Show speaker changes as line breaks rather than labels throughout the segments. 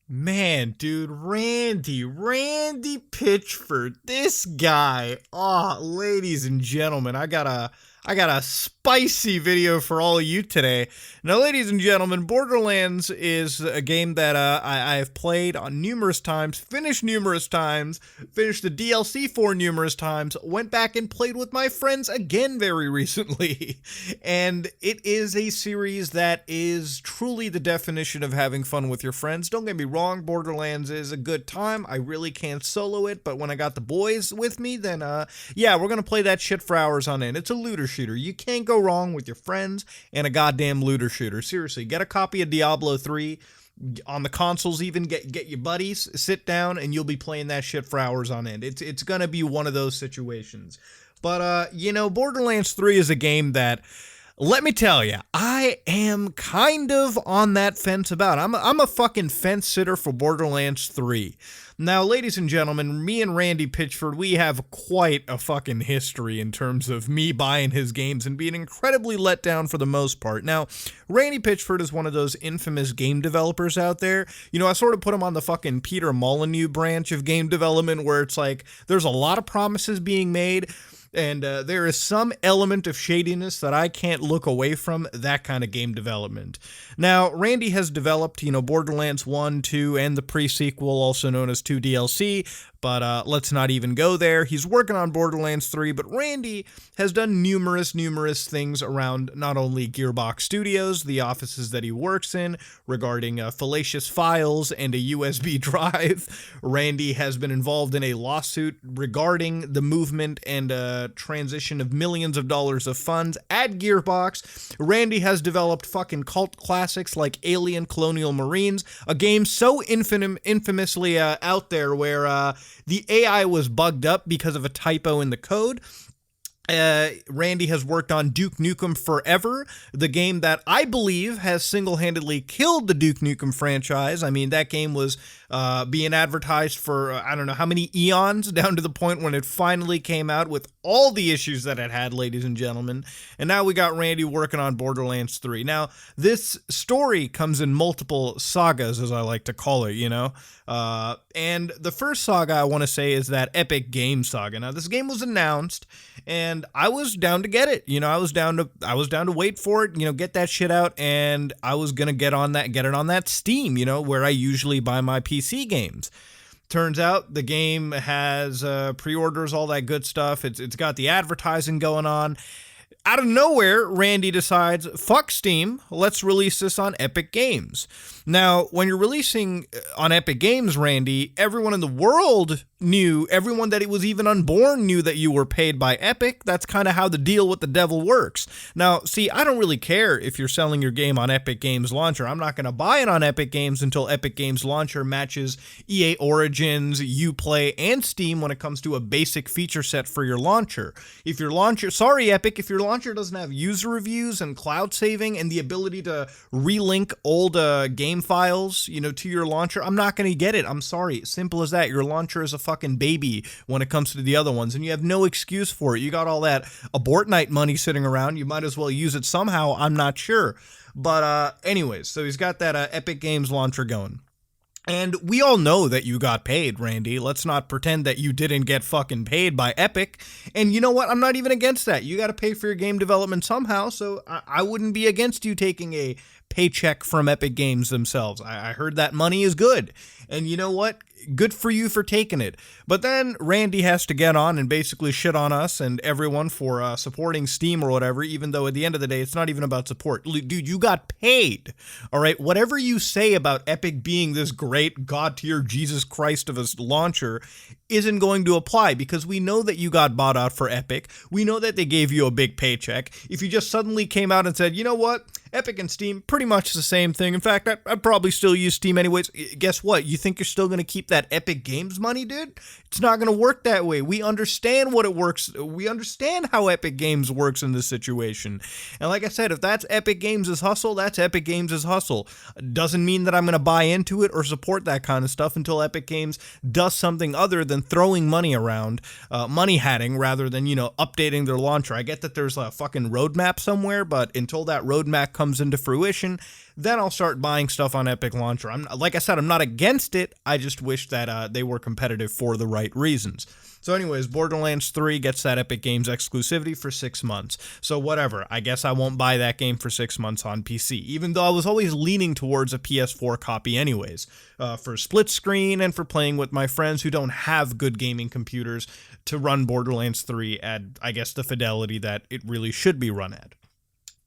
Man, dude, Randy Pitchford, this guy. Oh, ladies and gentlemen, I got a spicy video for all of you today. Now, ladies and gentlemen, Borderlands is a game that I have played on numerous times, finished numerous times, finished the DLC for numerous times, went back and played with my friends again very recently. And it is a series that is truly the definition of having fun with your friends. Don't get me wrong, Borderlands is a good time. I really can't solo it, but when I got the boys with me, then yeah, we're gonna play that shit for hours on end. It's a looter shooter. You can't go wrong with your friends and a goddamn looter shooter. Seriously, get a copy of Diablo 3 on the consoles, even get your buddies, sit down, and you'll be playing that shit for hours on end. It's gonna be one of those situations. But Borderlands 3 is a game that, let me tell you, I am kind of on that fence about. I'm a fucking fence sitter for Borderlands 3. Now, ladies and gentlemen, me and Randy Pitchford, we have quite a fucking history in terms of me buying his games and being incredibly let down for the most part. Now, Randy Pitchford is one of those infamous game developers out there. You know, I sort of put him on the fucking Peter Molyneux branch of game development, where it's like there's a lot of promises being made, and there is some element of shadiness that I can't look away from, that kind of game development. Now, Randy has developed, Borderlands 1, 2, and the pre-sequel, also known as 2 DLC, but let's not even go there. He's working on Borderlands 3, but Randy has done numerous things around not only Gearbox Studios, the offices that he works in, regarding fallacious files and a USB drive. Randy has been involved in a lawsuit regarding the movement and transition of millions of dollars of funds at Gearbox. Randy has developed fucking cult classics like Alien Colonial Marines, a game so infamously out there where the AI was bugged up because of a typo in the code. Randy has worked on Duke Nukem Forever, the game that I believe has single-handedly killed the Duke Nukem franchise. I mean, that game was being advertised for I don't know how many eons, down to the point when it finally came out with all the issues that it had, ladies and gentlemen. And now we got Randy working on Borderlands 3. Now, this story comes in multiple sagas, as I like to call it, and the first saga I want to say is that Epic Games saga. Now, this game was announced, and I was down to get it. I was down to wait for it, get that shit out, and I was gonna get it on that Steam, where I usually buy my PC games. Turns out the game has pre-orders, all that good stuff. It's got the advertising going on. Out of nowhere, Randy decides, fuck Steam, let's release this on Epic Games. Now, when you're releasing on Epic Games, Randy, everyone in the world knew, everyone that was even unborn knew that you were paid by Epic. That's kind of how the deal with the devil works. Now, see, I don't really care if you're selling your game on Epic Games Launcher. I'm not going to buy it on Epic Games until Epic Games Launcher matches EA Origins, Uplay, and Steam when it comes to a basic feature set for your launcher. If your launcher doesn't have user reviews and cloud saving and the ability to relink old game files, to your launcher, I'm not going to get it. I'm sorry. Simple as that. Your launcher is a fucking baby when it comes to the other ones, and you have no excuse for it. You got all that abort night money sitting around. You might as well use it somehow. I'm not sure. But anyways, so he's got that Epic Games launcher going. And we all know that you got paid, Randy. Let's not pretend that you didn't get fucking paid by Epic. And you know what? I'm not even against that. You got to pay for your game development somehow, so I wouldn't be against you taking a paycheck from Epic Games themselves. I heard that money is good. And you know what? Good for you for taking it. But then Randy has to get on and basically shit on us and everyone for supporting Steam or whatever, even though at the end of the day, it's not even about support. Dude, you got paid. All right? Whatever you say about Epic being this great God-tier Jesus Christ of a launcher isn't going to apply, because we know that you got bought out for Epic. We know that they gave you a big paycheck. If you just suddenly came out and said, you know what? Epic and Steam, pretty much the same thing. In fact, I'd probably still use Steam anyways. Guess what? You think you're still going to keep that Epic Games money, dude? It's not going to work that way. We understand what it works. We understand how Epic Games works in this situation. And like I said, if that's Epic Games' hustle, that's Epic Games' hustle. Doesn't mean that I'm going to buy into it or support that kind of stuff until Epic Games does something other than throwing money around, money hatting, rather than, updating their launcher. I get that there's a fucking roadmap somewhere, but until that roadmap comes comes into fruition, then I'll start buying stuff on Epic Launcher. Like I said, I'm not against it. I just wish that they were competitive for the right reasons. So anyways, Borderlands 3 gets that Epic Games exclusivity for 6 months. So whatever, I guess I won't buy that game for 6 months on PC, even though I was always leaning towards a PS4 copy anyways, for split screen and for playing with my friends who don't have good gaming computers to run Borderlands 3 at, I guess, the fidelity that it really should be run at.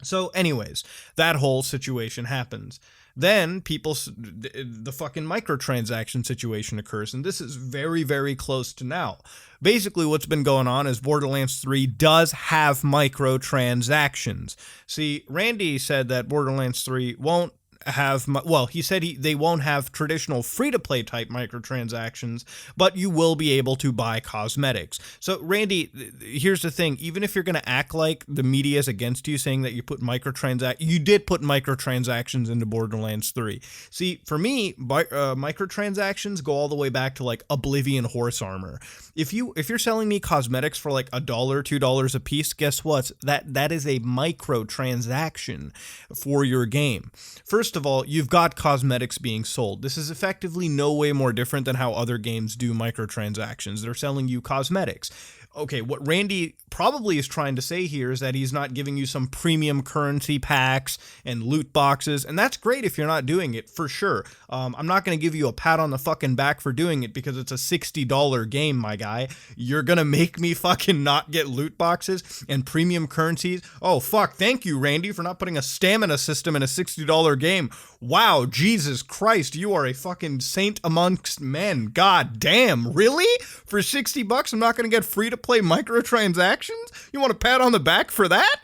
So anyways, that whole situation happens. Then the fucking microtransaction situation occurs, and this is very, very close to now. Basically, what's been going on is Borderlands 3 does have microtransactions. See, Randy said that Borderlands 3 won't have, he said they won't have traditional free-to-play type microtransactions, but you will be able to buy cosmetics. So, Randy, here's the thing. Even if you're going to act like the media is against you, saying that you you did put microtransactions into Borderlands 3. See, for me, microtransactions go all the way back to, like, Oblivion horse armor. If you're selling me cosmetics for, like, $1, $2 a piece, guess what? That is a microtransaction for your game. First of all, you've got cosmetics being sold. This is effectively no way more different than how other games do microtransactions. They're selling you cosmetics. Okay, what Randy probably is trying to say here is that he's not giving you some premium currency packs and loot boxes, and that's great if you're not doing it, for sure. I'm not going to give you a pat on the fucking back for doing it because it's a $60 game, my guy. You're going to make me fucking not get loot boxes and premium currencies? Oh, fuck, thank you, Randy, for not putting a stamina system in a $60 game. Wow, Jesus Christ, you are a fucking saint amongst men. God damn, really? For $60, I'm not going to get free to play microtransactions? You want a pat on the back for that?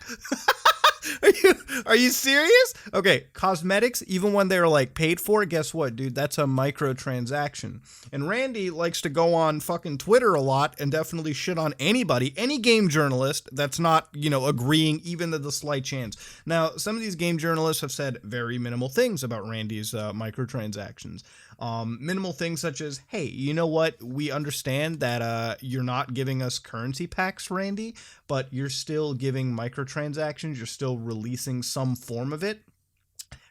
Are you serious? Okay, cosmetics, even when they're like paid for, guess what, dude? That's a microtransaction. And Randy likes to go on fucking Twitter a lot and definitely shit on anybody, any game journalist that's not, agreeing even to the slight chance. Now, some of these game journalists have said very minimal things about Randy's microtransactions. Minimal things such as, hey, you know what? We understand that you're not giving us currency packs, Randy, but you're still giving microtransactions. You're still releasing some form of it.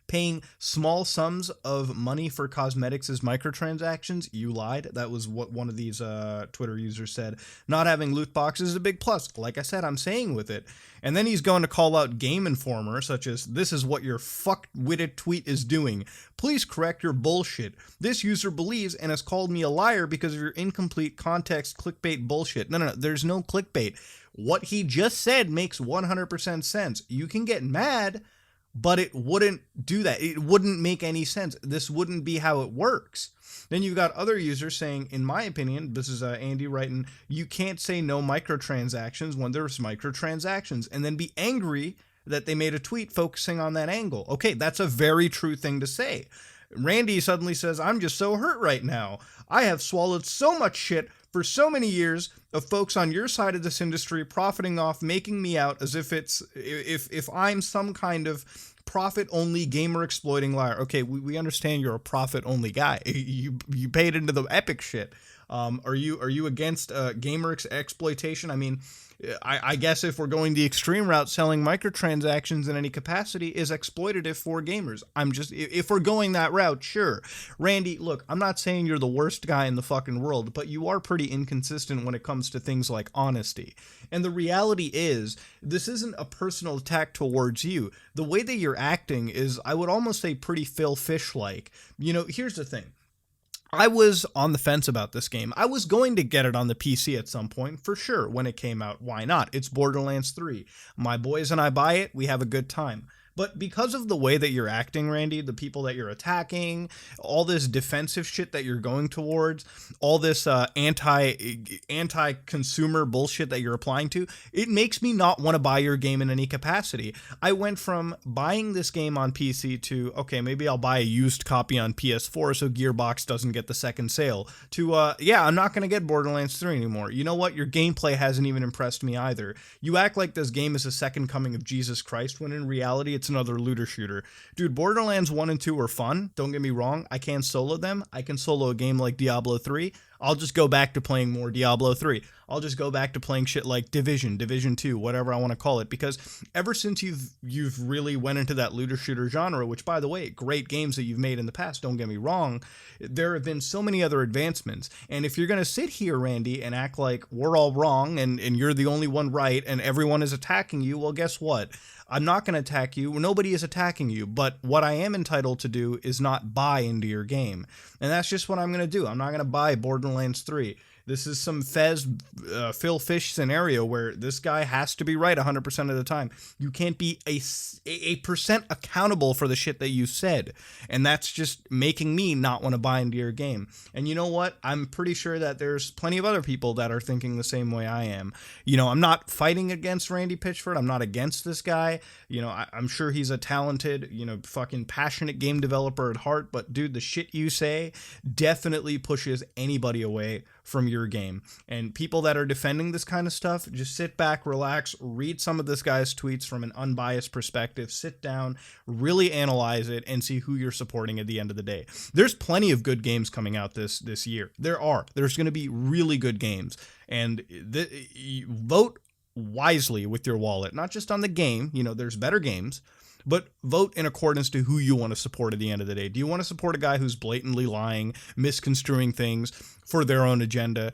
Paying small sums of money for cosmetics as microtransactions, you lied. That was what one of these Twitter users said. Not having loot boxes is a big plus. Like I said, I'm saying with it. And then he's going to call out Game Informer, such as, this is what your fuck-witted tweet is doing. Please correct your bullshit. This user believes and has called me a liar because of your incomplete context clickbait bullshit. No, there's no clickbait. What he just said makes 100% sense. You can get mad, but it wouldn't do that. It wouldn't make any sense. This wouldn't be how it works. Then you've got other users saying, in my opinion, this is Andy writing, you can't say no microtransactions when there's microtransactions, and then be angry that they made a tweet focusing on that angle. Okay, that's a very true thing to say. Randy suddenly says, I'm just so hurt right now. I have swallowed so much shit for so many years of folks on your side of this industry profiting off making me out as if if I'm some kind of profit-only gamer exploiting liar. Okay, we understand you're a profit-only guy. You paid into the Epic shit. Are you against gamer exploitation? I mean, I guess if we're going the extreme route, selling microtransactions in any capacity is exploitative for gamers. If we're going that route, sure. Randy, look, I'm not saying you're the worst guy in the fucking world, but you are pretty inconsistent when it comes to things like honesty. And the reality is, this isn't a personal attack towards you. The way that you're acting is, I would almost say, pretty Phil Fish-like. Here's the thing. I was on the fence about this game. I was going to get it on the PC at some point, for sure, when it came out. Why not? It's Borderlands 3. My boys and I buy it, we have a good time. But because of the way that you're acting, Randy, the people that you're attacking, all this defensive shit that you're going towards, all this anti-consumer bullshit that you're applying to, it makes me not want to buy your game in any capacity. I went from buying this game on PC to, okay, maybe I'll buy a used copy on PS4 so Gearbox doesn't get the second sale, to, yeah, I'm not going to get Borderlands 3 anymore. You know what? Your gameplay hasn't even impressed me either. You act like this game is a second coming of Jesus Christ, when in reality, it's another looter shooter. Dude, Borderlands 1 and 2 are fun. Don't get me wrong. I can solo them. I can solo a game like Diablo 3. I'll just go back to playing more Diablo 3. I'll just go back to playing shit like Division 2, whatever I want to call it, because ever since you've really went into that looter shooter genre, which by the way, great games that you've made in the past, don't get me wrong, there have been so many other advancements. And if you're going to sit here, Randy, and act like we're all wrong and you're the only one right and everyone is attacking you, well, guess what? I'm not going to attack you. Nobody is attacking you. But what I am entitled to do is not buy into your game. And that's just what I'm going to do. I'm not going to buy Borderlands 3. This is some Phil Fish scenario where this guy has to be right 100% of the time. You can't be a percent accountable for the shit that you said. And that's just making me not want to buy into your game. And you know what? I'm pretty sure that there's plenty of other people that are thinking the same way I am. You know, I'm not fighting against Randy Pitchford. I'm not against this guy. You know, I'm sure he's a talented, fucking passionate game developer at heart. But dude, the shit you say definitely pushes anybody away from your game. And people that are defending this kind of stuff, just sit back, relax, read some of this guy's tweets from an unbiased perspective, sit down, really analyze it, and see who you're supporting at the end of the day. There's plenty of good games coming out this year. There's going to be really good games. And vote wisely with your wallet, not just on the game. There's better games, but vote in accordance to who you want to support at the end of the day. Do you want to support a guy who's blatantly lying, misconstruing things for their own agenda?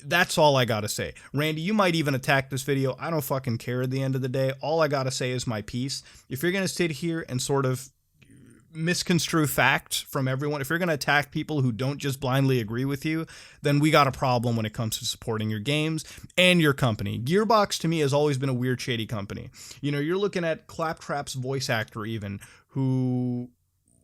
That's all I gotta say. Randy, you might even attack this video. I don't fucking care at the end of the day. All I gotta say is my piece. If you're gonna sit here and sort of misconstrue facts from everyone, if you're going to attack people who don't just blindly agree with you, then we got a problem when it comes to supporting your games and your company. Gearbox to me has always been a weird, shady company. You're looking at Claptrap's voice actor even, who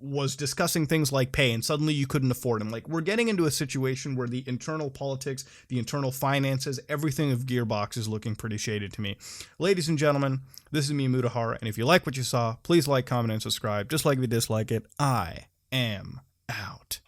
was discussing things like pay, and suddenly you couldn't afford him. Like, we're getting into a situation where the internal politics, the internal finances, everything of Gearbox is looking pretty shady to me. Ladies and gentlemen, this is me, Mutahar, and if you like what you saw, please like, comment, and subscribe. Just like if you dislike it, I am out.